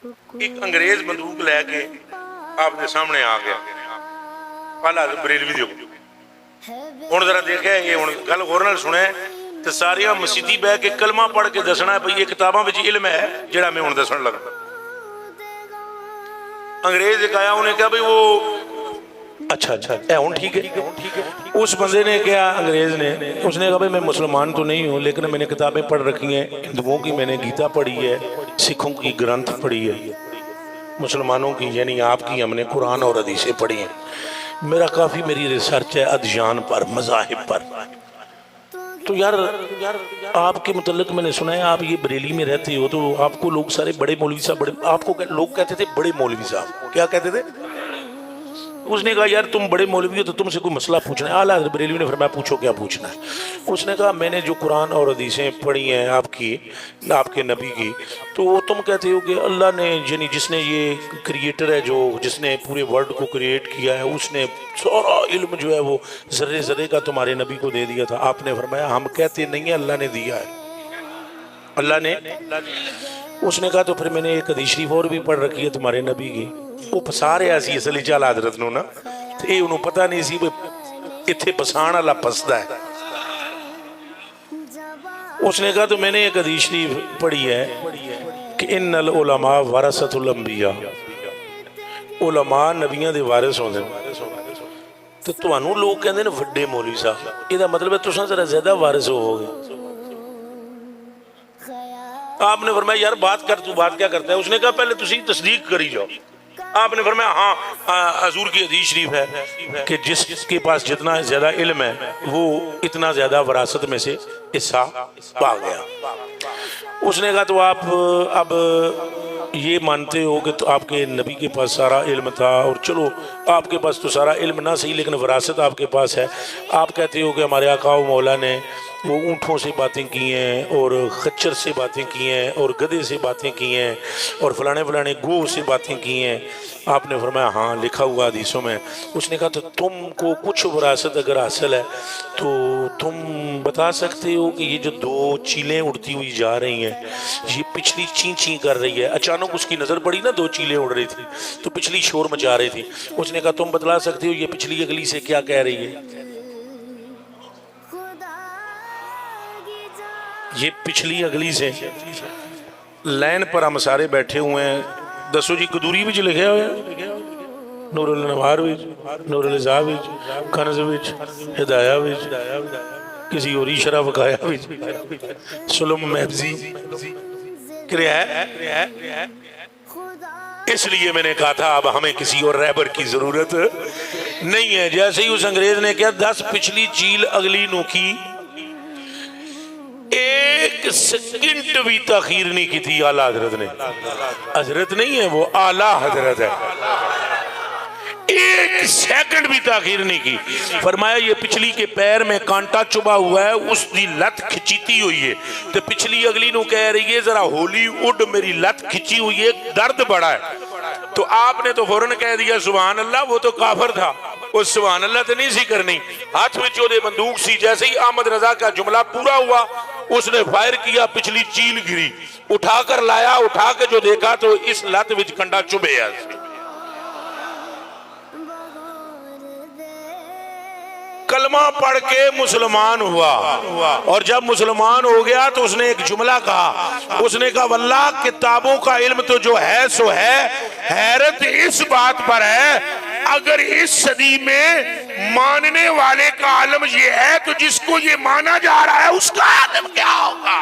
ایک انگریز بندوق لے کے آپ کے سامنے آ گیا، پہلا بریلوی دیو ہوں ذرا دیکھے یہ ہوں گل غور نال سنے تو سارے مسیتی بہ کے کلمہ پڑھ کے دسنا ہے بھئی یہ کتاباں وچ علم ہے جڑا میں ہوں دسن لگا۔ انگریز ایک آیا انہیں کہا بھئی وہ اچھا اے ہوں ٹھیک ہے۔ اس بندے نے کیا انگریز نے اس نے کہا بھئی میں مسلمان تو نہیں ہوں لیکن میں نے کتابیں پڑھ رکھی ہیں، ہندوؤں کی میں نے گیتا پڑھی ہے، سکھوں کی گرنتھ پڑھی ہے، مسلمانوں کی یعنی آپ کی ہم نے قرآن اور حدیثیں پڑھی ہیں، میرا کافی میری ریسرچ ہے ادیان پر، مذاہب پر۔ تو یار آپ کے متعلق میں نے سنا ہے آپ یہ بریلی میں رہتے ہو تو آپ کو لوگ سارے بڑے مولوی صاحب بڑے آپ کو لوگ کہتے تھے بڑے مولوی صاحب، کیا کہتے تھے؟ اس نے کہا یار تم بڑے مولوی ہو تو تم سے کوئی مسئلہ پوچھنا ہے۔ اعلیٰ حضرت بریلوی نے فرمایا پوچھو کیا پوچھنا ہے۔ اس نے کہا میں نے جو قرآن اور حدیثیں پڑھی ہیں آپ کی، آپ کے نبی کی، تو وہ تم کہتے ہو کہ اللہ نے یعنی جس نے یہ کریٹر ہے جو جس نے پورے ورلڈ کو کریٹ کیا ہے اس نے سارا علم جو ہے وہ ذرے ذرے کا تمہارے نبی کو دے دیا تھا۔ آپ نے فرمایا ہم کہتے نہیں ہیں اللہ نے دیا ہے، اللہ نے۔ اس نے کہا تو پھر میں نے ایک حدیث شریف اور بھی پڑھ رکھی ہے تمہارے نبی کی، وہ پسا رہا سی اصلی چال حضرت نو نا تے انہوں پتہ نہیں سی اتھے پسان والا پسدا ہے۔ اس نے کہا تو میں نے ایک حدیث شریف پڑھی ہے کہ ان العلماء ورثۃ الانبیاء، علماء نبیاں دے وارث ہوندے تو تانوں لوگ کہندے نے وڈے مولوی صاحب، یہ مطلب ہے تساں ذرا زیادہ وارث ہو گے۔ آپ نے فرمایا یار بات کر تو بات کیا کرتا ہے؟ اس نے کہا پہلے تسی تصدیق کری جاؤ۔ آپ نے فرمایا ہاں حضور کی حدیث شریف ہے کہ جس کے پاس جتنا زیادہ علم ہے وہ اتنا زیادہ وراثت میں سے حصہ پا گیا۔ اس نے کہا تو آپ اب یہ مانتے ہو کہ تو آپ کے نبی کے پاس سارا علم تھا اور چلو آپ کے پاس تو سارا علم نہ صحیح لیکن وراثت آپ کے پاس ہے، آپ کہتے ہو کہ ہمارے آقا و مولا نے وہ اونٹوں سے باتیں کی ہیں اور خچر سے باتیں کی ہیں اور گدھے سے باتیں کی ہیں اور فلانے فلانے گوہ سے باتیں کی ہیں۔ آپ نے فرمایا ہاں لکھا ہوا حدیثوں میں۔ اس نے کہا تو تم کو کچھ وراثت اگر حاصل ہے تو تم بتا سکتے ہو کہ یہ جو دو چیلیں اڑتی ہوئی جا رہی ہیں یہ پچھلی چین چین کر رہی ہے، اچانک اس کی نظر پڑی نا دو چیلیں اڑ رہی تھی تو پچھلی شور مچا رہی تھی۔ اس نے کہا تم بتلا سکتے ہو یہ پچھلی اگلی سے کیا کہہ رہی ہے؟ یہ پچھلی اگلی سے لائن پر ہم سارے بیٹھے ہوئے ہیں، دسو جی قدوری بھی لکھے ہوئے ہیں، نور الانوار وچ، نور الازا وچ، کنز وچ، ہدایہ وچ، کسی اوری شرح وقایا وچ، سلم محفظی کریا ہے۔ اس لیے میں نے کہا تھا اب ہمیں کسی اور رہبر کی ضرورت نہیں ہے۔ جیسے ہی اس انگریز نے کیا 10 پچھلی چیل اگلی نو کی، ایک سیکنڈ بھی تاخیر نہیں کی تھی اعلیٰ حضرت نے، حضرت نہیں ہے وہ اعلیٰ حضرت ہے، ایک سیکنڈ بھی تاخیر نہیں کی۔ فرمایا یہ پچھلی کے پیر میں کانٹا چبا ہوا ہے اس دی لت کھچیتی ہوئی ہے تو پچھلی اگلی نو کہہ رہی ہے ذرا ہولی اڈ میری لت کھچی ہوئی ہے درد بڑا ہے۔ تو آپ نے تو فوراً کہہ دیا سبحان اللہ، وہ تو کافر تھا، وہ سبحان اللہ تو نہیں سی کرنی، ہاتھ میں چودے بندوق سی۔ جیسے ہی احمد رضا کا جملہ پورا ہوا اس نے فائر کیا، پچھلی چیل گری، اٹھا کر لایا، اٹھا کے جو دیکھا تو اس لت وچ کنڈا چبے ہے۔ کلمہ پڑھ کے مسلمان ہوا اور جب مسلمان ہو گیا تو اس نے ایک جملہ کہا، اس نے کہا واللہ کتابوں کا علم تو جو ہے سو ہے، حیرت اس بات پر ہے اگر اس صدی میں ماننے والے کا عالم یہ ہے تو جس کو یہ مانا جا رہا ہے اس کا عالم کیا ہوگا؟